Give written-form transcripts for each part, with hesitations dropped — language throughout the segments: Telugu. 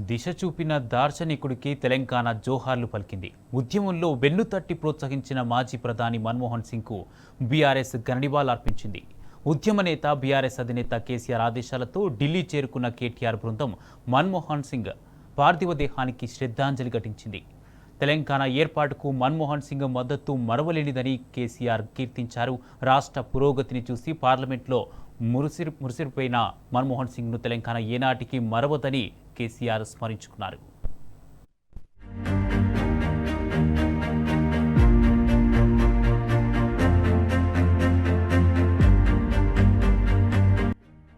దిశ చూపిన దార్శనికుడికి తెలంగాణ జోహార్లు పలికింది. ఉద్యమంలో వెన్నుతట్టి ప్రోత్సహించిన మాజీ ప్రధాని మన్మోహన్ సింగ్కు బీఆర్ఎస్ గనివాల్ అర్పించింది. ఉద్యమ నేత బీఆర్ఎస్ అధినేత కేసీఆర్ ఆదేశాలతో ఢిల్లీ చేరుకున్న కేటీఆర్ బృందం మన్మోహన్ సింగ్ పార్థివ దేహానికి శ్రద్ధాంజలి ఘటించింది. తెలంగాణ ఏర్పాటుకు మన్మోహన్ సింగ్ మద్దతు మరవలేనిదని కేసీఆర్ కీర్తించారు. రాష్ట్ర పురోగతిని చూసి పార్లమెంట్లో మురిసిపోయిన మన్మోహన్ సింగ్ను తెలంగాణ ఏనాటికి మరవదని కేసీఆర్ స్మరించుకున్నారు.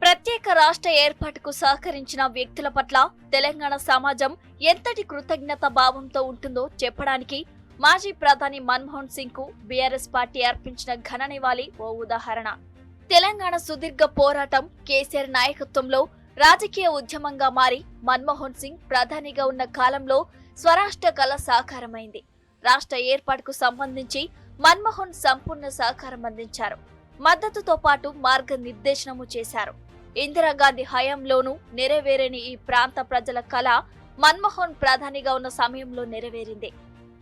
ప్రత్యేక రాష్ట్ర ఏర్పాటుకు సహకరించిన వ్యక్తుల పట్ల తెలంగాణ సమాజం ఎంతటి కృతజ్ఞత భావంతో ఉంటుందో చెప్పడానికి మాజీ ప్రధాని మన్మోహన్ సింగ్ కు బీఆర్ఎస్ పార్టీ అర్పించిన ఘన నివాళి ఓ ఉదాహరణ. తెలంగాణ సుదీర్ఘ పోరాటం కేసీఆర్ నాయకత్వంలో రాజకీయ ఉద్యమంగా మారి మన్మోహన్ సింగ్ ప్రధానిగా ఉన్న కాలంలో స్వరాష్ట్ర కళ సాకారమైంది. రాష్ట్ర ఏర్పాటుకు సంబంధించి మన్మోహన్ సంపూర్ణ సహకారం అందించారు. మద్దతుతో పాటు మార్గనిర్దేశనము చేశారు. ఇందిరాగాంధీ హయాంలోనూ నెరవేరని ఈ ప్రాంత ప్రజల కళ మన్మోహన్ ప్రధానిగా ఉన్న సమయంలో నెరవేరింది.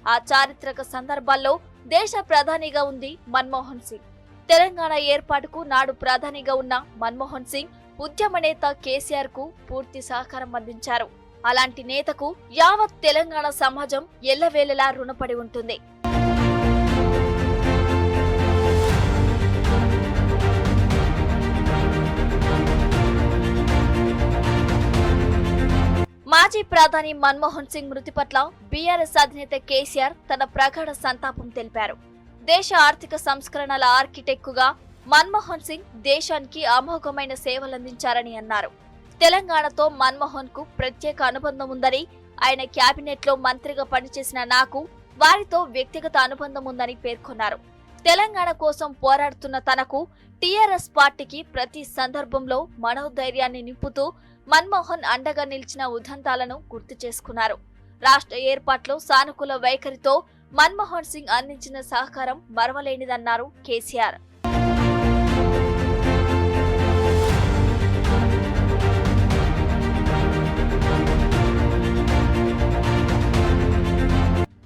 ఆ చారిత్రక సందర్భాల్లో దేశ ప్రధానిగా ఉంది మన్మోహన్ సింగ్. తెలంగాణ ఏర్పాటుకు నాడు ప్రధానిగా ఉన్న మన్మోహన్ సింగ్ ఉద్యమ నేత కేసీఆర్ కు పూర్తి సహకారం అందించారు. అలాంటి నేతకు యావత్ తెలంగాణ సమాజం ఎల్లవేళలా రుణపడి ఉంటుంది. మాజీ ప్రధాని మన్మోహన్ సింగ్ మృతి పట్ల బీఆర్ఎస్ అధినేత కేసీఆర్ తన ప్రగాఢ సంతాపం తెలిపారు. దేశ ఆర్థిక సంస్కరణల ఆర్కిటెక్టుగా మన్మోహన్ సింగ్ దేశానికి అమోఘమైన సేవలందించారని అన్నారు. తెలంగాణతో మన్మోహన్ కు ప్రత్యేక అనుబంధం ఉందని, ఆయన క్యాబినెట్ లో మంత్రిగా పనిచేసిన నాకు వారితో వ్యక్తిగత అనుబంధం ఉందని పేర్కొన్నారు. తెలంగాణ కోసం పోరాడుతున్న తనకు టీఆర్ఎస్ పార్టీకి ప్రతి సందర్భంలో మనోధైర్యాన్ని నింపుతూ మన్మోహన్ అండగా నిలిచిన ఉదంతాలను గుర్తు చేసుకున్నారు. రాష్ట్ర ఏర్పాట్లో సానుకూల వైఖరితో మన్మోహన్ సింగ్ అందించిన సహకారం మరవలేనిదన్నారు కేసీఆర్.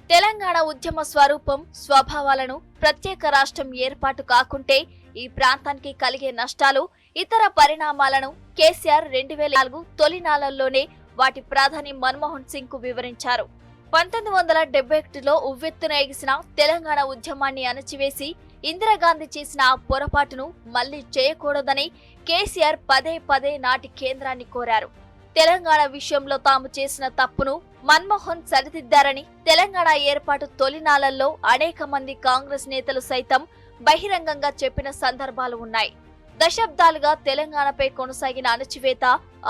తెలంగాణ ఉద్యమ స్వరూపం, స్వభావాలను ప్రత్యేక రాష్ట్రం ఏర్పాటు కాకుంటే ఈ ప్రాంతానికి కలిగే నష్టాలు, ఇతర పరిణామాలను కేసీఆర్ 2004 తొలినాళ్లలోనే వాటి ప్రధాని మన్మోహన్ సింగ్ కు వివరించారు. 1971లో ఉవ్వెత్తున ఎగిసిన తెలంగాణ ఉద్యమాన్ని అణచివేసి ఇందిరాగాంధీ చేసిన ఆ పొరపాటును మళ్లీ చేయకూడదని కేసీఆర్ పదే పదే నాటి కేంద్రాన్ని కోరారు. తెలంగాణ విషయంలో తాము చేసిన తప్పును మన్మోహన్ సరిదిద్దారని, తెలంగాణ ఏర్పాటు తొలినాళ్లలో అనేక మంది కాంగ్రెస్ నేతలు సైతం బహిరంగంగా చెప్పిన సందర్భాలు ఉన్నాయి. దశాబ్దాలుగా తెలంగాణపై కొనసాగిన అణచివేత,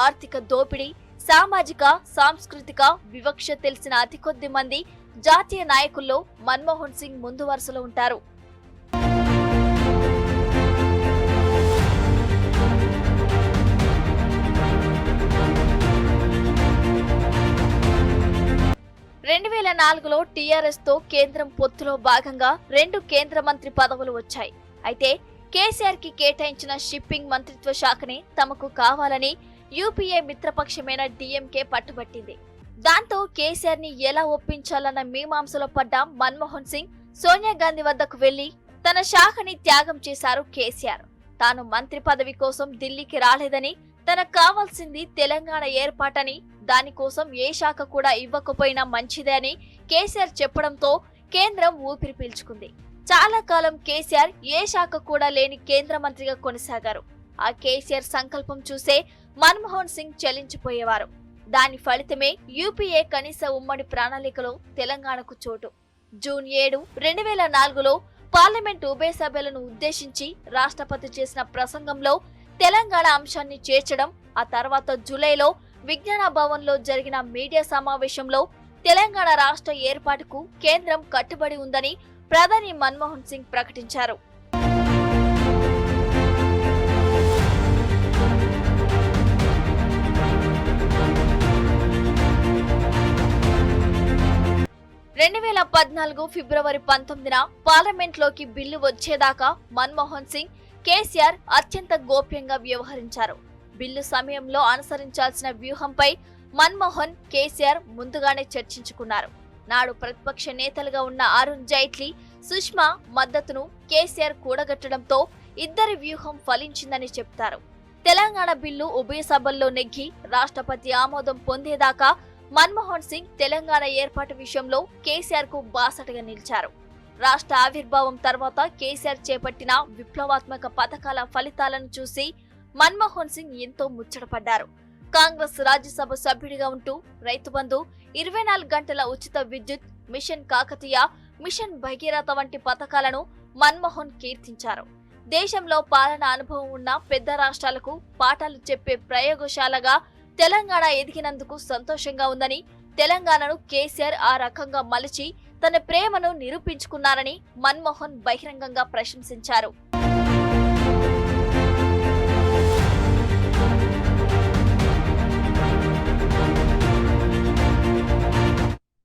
ఆర్థిక దోపిడీ, సామాజిక సాంస్కృతిక వివక్ష తెలిసిన అతి కొద్ది మంది జాతీయ నాయకుల్లో మన్మోహన్ సింగ్ ముందు వరుసలో ఉంటారు. టీఆర్ఎస్ తో కేంద్రం పొత్తులో భాగంగా 2 కేంద్ర మంత్రి పదవులు వచ్చాయి. అయితే కేసీఆర్ కి కేటాయించిన షిప్పింగ్ మంత్రిత్వ శాఖనే తమకు కావాలని యూపీఏ మిత్రపక్షమైన డీఎంకే పట్టుబట్టింది. దాంతో కేసీఆర్ ని ఎలా ఒప్పించాలన్న మీమాంసలో పడ్డ మన్మోహన్ సింగ్ సోనియా గాంధీ వద్దకు వెళ్లి తన శాఖని త్యాగం చేశారు కేసీఆర్. తాను మంత్రి పదవి కోసం ఢిల్లీకి రాలేదని, తనకు కావాల్సింది తెలంగాణ ఏర్పాటని, దానికోసం ఏ శాఖ కూడా ఇవ్వకపోయినా మంచిదే అని కేసీఆర్ చెప్పడంతో కేంద్రం ఊపిరి పీల్చుకుంది. చాలా కాలం కేసీఆర్ ఏ శాఖ కూడా లేని కేంద్ర మంత్రిగా కొనసాగారు. ఆ కేసీఆర్ సంకల్పం చూసే మన్మోహన్ సింగ్ చెల్లించిపోయేవారు. దాని ఫలితమే యూపీఏ కనీస ఉమ్మడి ప్రణాళికలో తెలంగాణకు చోటు. జూన్ 7, 2004లో పార్లమెంటు ఉభయ సభలను ఉద్దేశించి రాష్ట్రపతి చేసిన ప్రసంగంలో తెలంగాణ అంశాన్ని చేర్చడం, ఆ తర్వాత జూలైలో విజ్ఞాన భవన్లో జరిగిన మీడియా సమావేశంలో తెలంగాణ రాష్ట్ర ఏర్పాటుకు కేంద్రం కట్టుబడి ఉందని ప్రధాని మన్మోహన్ సింగ్ ప్రకటించారు. ఫిబ్రవరి 19న పార్లమెంట్లోకి బిల్లు వచ్చేదాకా మన్మోహన్ సింగ్, కేసీఆర్ అత్యంత గోప్యంగా వ్యవహరించారు. బిల్లు సమయంలో అనుసరించాల్సిన వ్యూహంపై మన్మోహన్, కేసీఆర్ ముందుగానే చర్చించుకున్నారు. నాడు ప్రతిపక్ష నేతలుగా ఉన్న అరుణ్ జైట్లీ, సుష్మా మద్దతును కేసీఆర్ కూడగట్టడంతో ఇద్దరి వ్యూహం ఫలించిందని చెప్తారు. తెలంగాణ బిల్లు ఉభయ సభల్లో నెగ్గి రాష్ట్రపతి ఆమోదం పొందేదాకా మన్మోహన్ సింగ్ తెలంగాణ ఏర్పాటు విషయంలో కేసీఆర్ కు బాసటగా నిలిచారు. రాష్ట్ర ఆవిర్భావం తర్వాత కేసీఆర్ చేపట్టిన విప్లవాత్మక పథకాల ఫలితాలను చూసి మన్మోహన్ సింగ్ ఎంతో ముచ్చటపడ్డారు. కాంగ్రెస్ రాజ్యసభ సభ్యుడిగా ఉంటూ రైతు బంధు, 24 గంటల ఉచిత విద్యుత్, మిషన్ కాకతీయ, మిషన్ భగీరథ వంటి పథకాలను మన్మోహన్ కీర్తించారు. దేశంలో పాలన అనుభవం ఉన్న పెద్ద రాష్ట్రాలకు పాఠాలు చెప్పే ప్రయోగశాలగా తెలంగాణ ఎదిగినందుకు సంతోషంగా ఉందని, తెలంగాణను కేసీఆర్ ఆ రకంగా మలిచి తన ప్రేమను నిరూపించుకున్నారని మన్మోహన్ బహిరంగంగా ప్రశంసించారు.